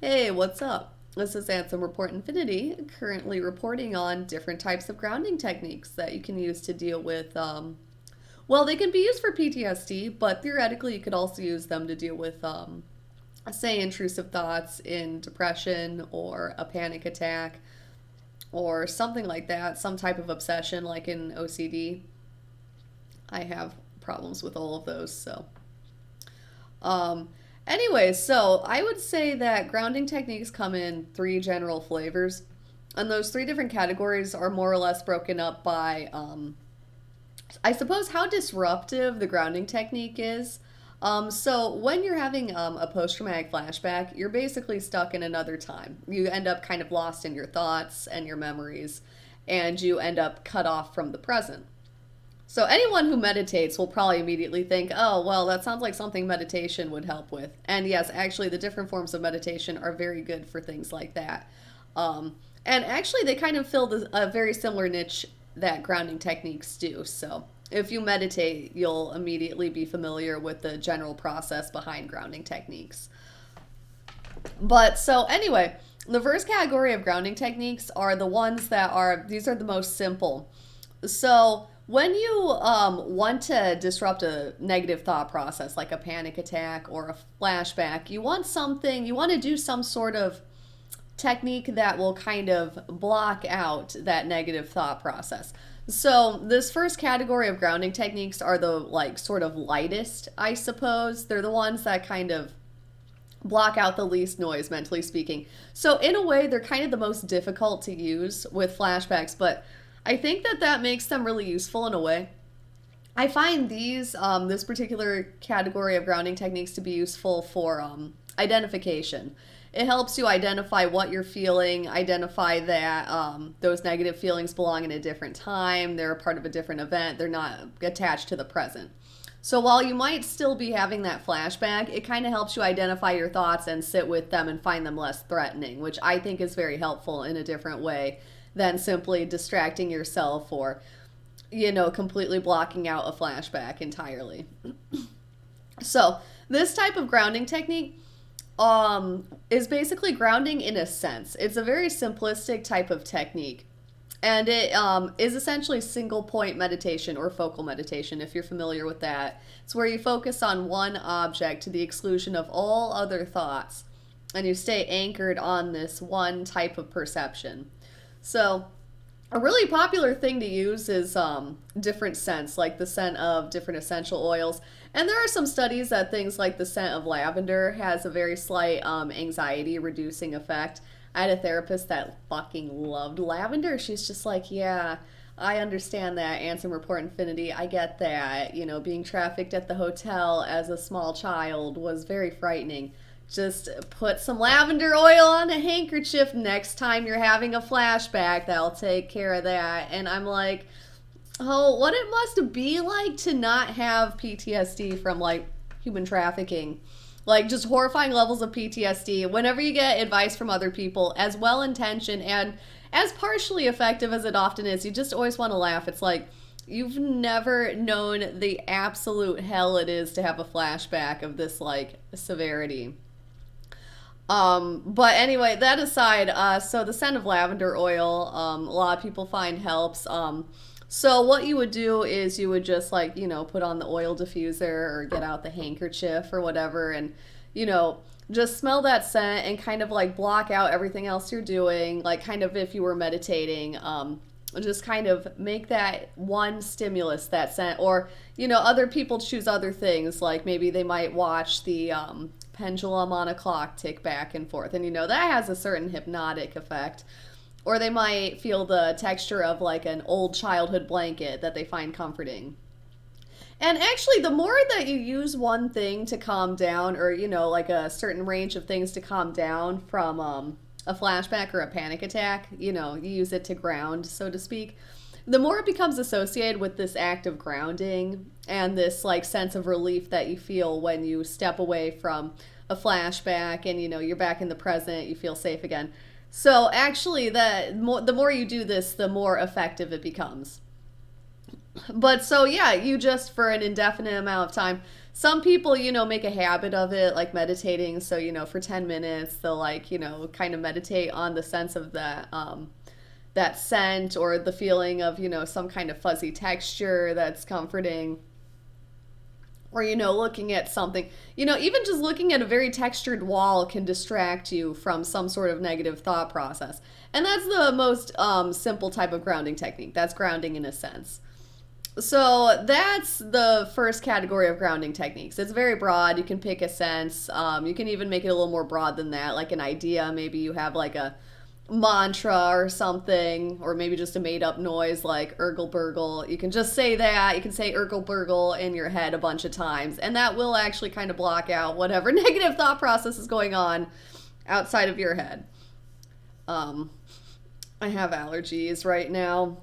Hey, what's up? This is Ansem Report Infinity, currently reporting on different types of grounding techniques that you can use to deal with. Well, they can be used for PTSD, but theoretically, you could also use them to deal with, say, intrusive thoughts in depression or a panic attack or something like that, some type of obsession like in OCD. I have problems with all of those, so. Um, Anyways, so I would say that grounding techniques come in three general flavors. And those three different categories are more or less broken up by, I suppose, how disruptive the grounding technique is. So when you're having a post-traumatic flashback, you're basically stuck in another time. You end up kind of lost in your thoughts and your memories, and you end up cut off from the present. So anyone who meditates will probably immediately think, "Oh, well, that sounds like something meditation would help with." And yes, actually, the different forms of meditation are very good for things like that. And actually, they kind of fill a very similar niche that grounding techniques do. So if you meditate, you'll immediately be familiar with the general process behind grounding techniques. But so anyway, the first category of grounding techniques are the ones that are, these are the most simple. So when you want to disrupt a negative thought process like a panic attack or a flashback, you want something, you want to do some sort of technique that will kind of block out that negative thought process. So this first category of grounding techniques are the like sort of lightest, I suppose. They're the ones that kind of block out the least noise, mentally speaking. So in a way, they're kind of the most difficult to use with flashbacks, but I think that that makes them really useful in a way. I find this particular category of grounding techniques to be useful for identification. It helps you identify what you're feeling, identify that those negative feelings belong in a different time, they're a part of a different event, they're not attached to the present. So while you might still be having that flashback, it kind of helps you identify your thoughts and sit with them and find them less threatening, which I think is very helpful in a different way than simply distracting yourself or, completely blocking out a flashback entirely. So, this type of grounding technique is basically grounding in a sense. It's a very simplistic type of technique. And it is essentially single point meditation or focal meditation, if you're familiar with that. It's where you focus on one object to the exclusion of all other thoughts, and you stay anchored on this one type of perception. So, a really popular thing to use is different scents, like the scent of different essential oils. And there are some studies that things like the scent of lavender has a very slight anxiety reducing effect. I had a therapist that fucking loved lavender. She's just like, yeah, I understand that. Ansem Report Infinity. I get that. Being trafficked at the hotel as a small child was very frightening. Just put some lavender oil on a handkerchief next time you're having a flashback. That'll take care of that. And I'm like, oh, what it must be like to not have PTSD from like human trafficking. Like just horrifying levels of PTSD. Whenever you get advice from other people, as well intentioned and as partially effective as it often is, you just always want to laugh. It's like, you've never known the absolute hell it is to have a flashback of this like severity. But anyway, that aside, so the scent of lavender oil, a lot of people find helps. So what you would do is you would just like, put on the oil diffuser or get out the handkerchief or whatever and, just smell that scent and kind of like block out everything else you're doing. Like kind of if you were meditating, just kind of make that one stimulus, that scent. Or, other people choose other things. Like maybe they might watch the, pendulum on a clock tick back and forth. And that has a certain hypnotic effect. Or they might feel the texture of like an old childhood blanket that they find comforting. And actually, the more that you use one thing to calm down, or, like a certain range of things to calm down from a flashback or a panic attack, you use it to ground, so to speak, the more it becomes associated with this act of grounding and this like sense of relief that you feel when you step away from a flashback and you're back in the present, you feel safe again. So actually the more you do this, the more effective it becomes. But so yeah, you just for an indefinite amount of time some people, make a habit of it, like meditating. So, for 10 minutes, they'll like, kind of meditate on the sense of that scent or the feeling of, some kind of fuzzy texture that's comforting. Or, looking at something, even just looking at a very textured wall can distract you from some sort of negative thought process. And that's the most simple type of grounding technique. That's grounding in a sense. So that's the first category of grounding techniques. It's very broad. You can pick a sense. You can even make it a little more broad than that, like an idea. Maybe you have like a mantra or something, or maybe just a made up noise like Urgle Burgle. You can just say that. You can say Urgle Burgle in your head a bunch of times, and that will actually kind of block out whatever negative thought process is going on outside of your head. I have allergies right now.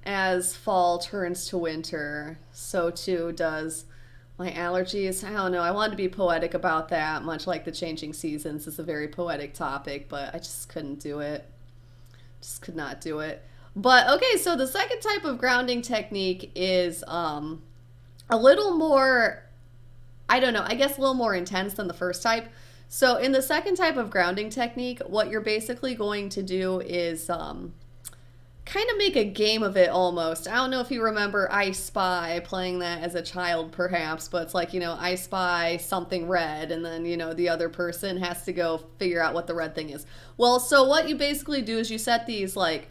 As fall turns to winter, so too does my allergies. I don't know. I wanted to be poetic about that, much like the changing seasons is a very poetic topic, but I just couldn't do it. Just could not do it. But okay, so the second type of grounding technique is a little more, I don't know, I guess a little more intense than the first type. So in the second type of grounding technique, what you're basically going to do is kind of make a game of it almost. I don't know if you remember I Spy, playing that as a child perhaps, but it's like, I spy something red, and then, the other person has to go figure out what the red thing is. Well, so what you basically do is you set these like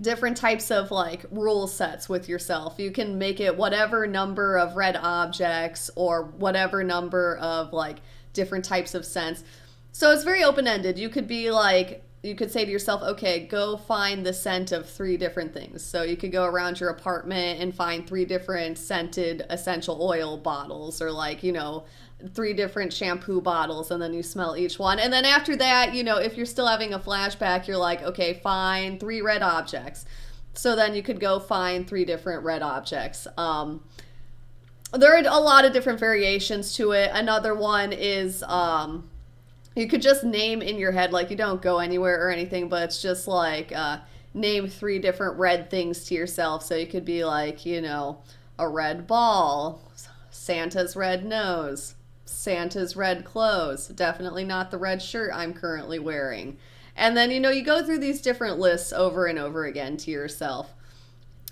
different types of like rule sets with yourself. You can make it whatever number of red objects or whatever number of like different types of scents. So it's very open-ended. You could be like, you could say to yourself, okay, go find the scent of 3 different things. So you could go around your apartment and find 3 different scented essential oil bottles, or like, 3 different shampoo bottles, and then you smell each one. And then after that, if you're still having a flashback, you're like, okay, find 3 red objects. So then you could go find 3 different red objects. There are a lot of different variations to it. Another one is, you could just name in your head, like you don't go anywhere or anything, but it's just like name 3 different red things to yourself. So you could be like, a red ball, Santa's red nose, Santa's red clothes, definitely not the red shirt I'm currently wearing. And then, you go through these different lists over and over again to yourself.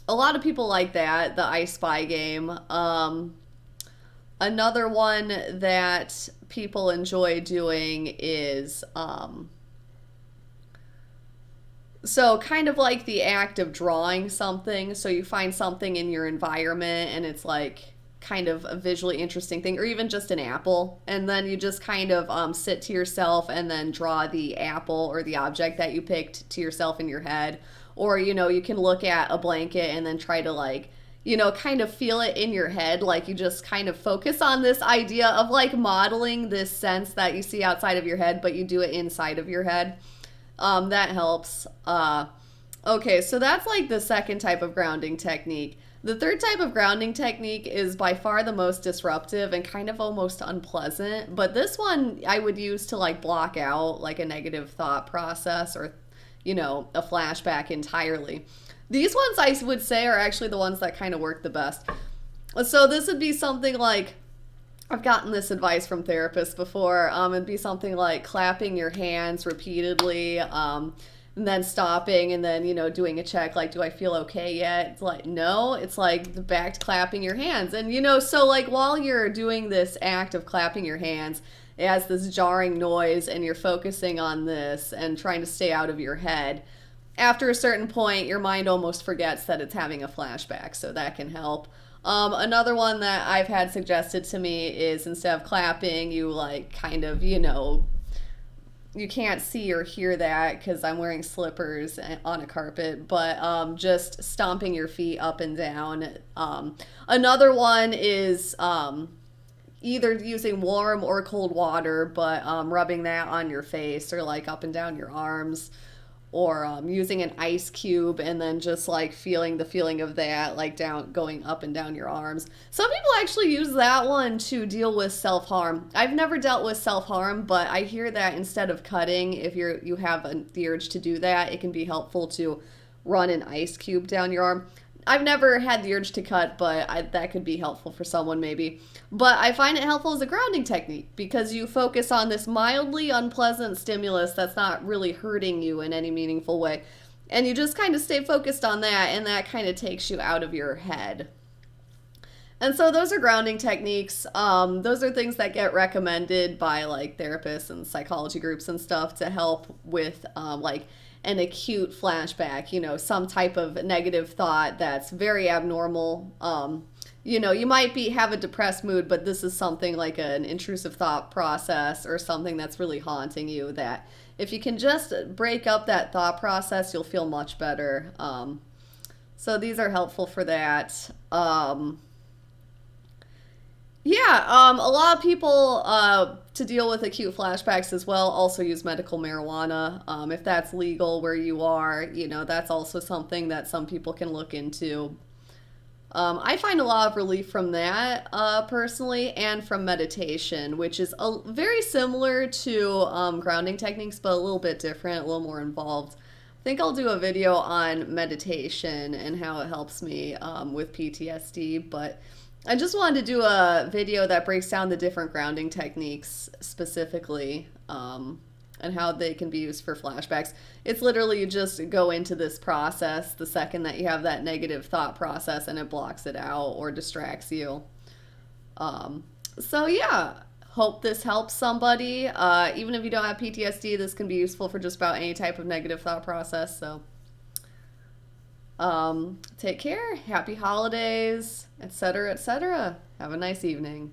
A lot of people like that, the I Spy game. Another one that people enjoy doing is so kind of like the act of drawing something. So you find something in your environment and it's like kind of a visually interesting thing, or even just an apple, and then you just kind of sit to yourself and then draw the apple or the object that you picked to yourself in your head. Or you can look at a blanket and then try to like, kind of feel it in your head. Like you just kind of focus on this idea of like modeling this sense that you see outside of your head, but you do it inside of your head. That helps. Okay, so that's like the second type of grounding technique. The third type of grounding technique is by far the most disruptive and kind of almost unpleasant. But this one I would use to like block out like a negative thought process or, a flashback entirely. These ones I would say are actually the ones that kind of work the best. So this would be something like, I've gotten this advice from therapists before. It'd be something like clapping your hands repeatedly, and then stopping, and then, doing a check like, do I feel okay yet? It's like, no. It's like back to clapping your hands. And, so like while you're doing this act of clapping your hands, it has this jarring noise and you're focusing on this and trying to stay out of your head. After a certain point, your mind almost forgets that it's having a flashback, so that can help. Another one that I've had suggested to me is instead of clapping, you like kind of, you can't see or hear that because I'm wearing slippers on a carpet, but just stomping your feet up and down. Another one is either using warm or cold water, but rubbing that on your face or like up and down your arms. Or using an ice cube and then just like feeling the feeling of that like going up and down your arms. Some people actually use that one to deal with self-harm. I've never dealt with self-harm, but I hear that instead of cutting, if you have the urge to do that, it can be helpful to run an ice cube down your arm. I've never had the urge to cut, but that could be helpful for someone maybe. But I find it helpful as a grounding technique because you focus on this mildly unpleasant stimulus that's not really hurting you in any meaningful way. And you just kind of stay focused on that, and that kind of takes you out of your head. And so those are grounding techniques. Those are things that get recommended by like therapists and psychology groups and stuff to help with like an acute flashback, you know, some type of negative thought that's very abnormal. You know, you might have a depressed mood, but this is something like an intrusive thought process or something that's really haunting you that if you can just break up that thought process, you'll feel much better. So these are helpful for that. Yeah, a lot of people to deal with acute flashbacks as well also use medical marijuana. If that's legal where you are, you know, that's also something that some people can look into. I find a lot of relief from that personally, and from meditation, which is very similar to grounding techniques, but a little bit different, a little more involved. I think I'll do a video on meditation and how it helps me with PTSD, but I just wanted to do a video that breaks down the different grounding techniques specifically and how they can be used for flashbacks. It's literally you just go into this process the second that you have that negative thought process and it blocks it out or distracts you. So yeah, hope this helps somebody. Even if you don't have PTSD, this can be useful for just about any type of negative thought process. So take care, happy holidays, etc., etc. Have a nice evening.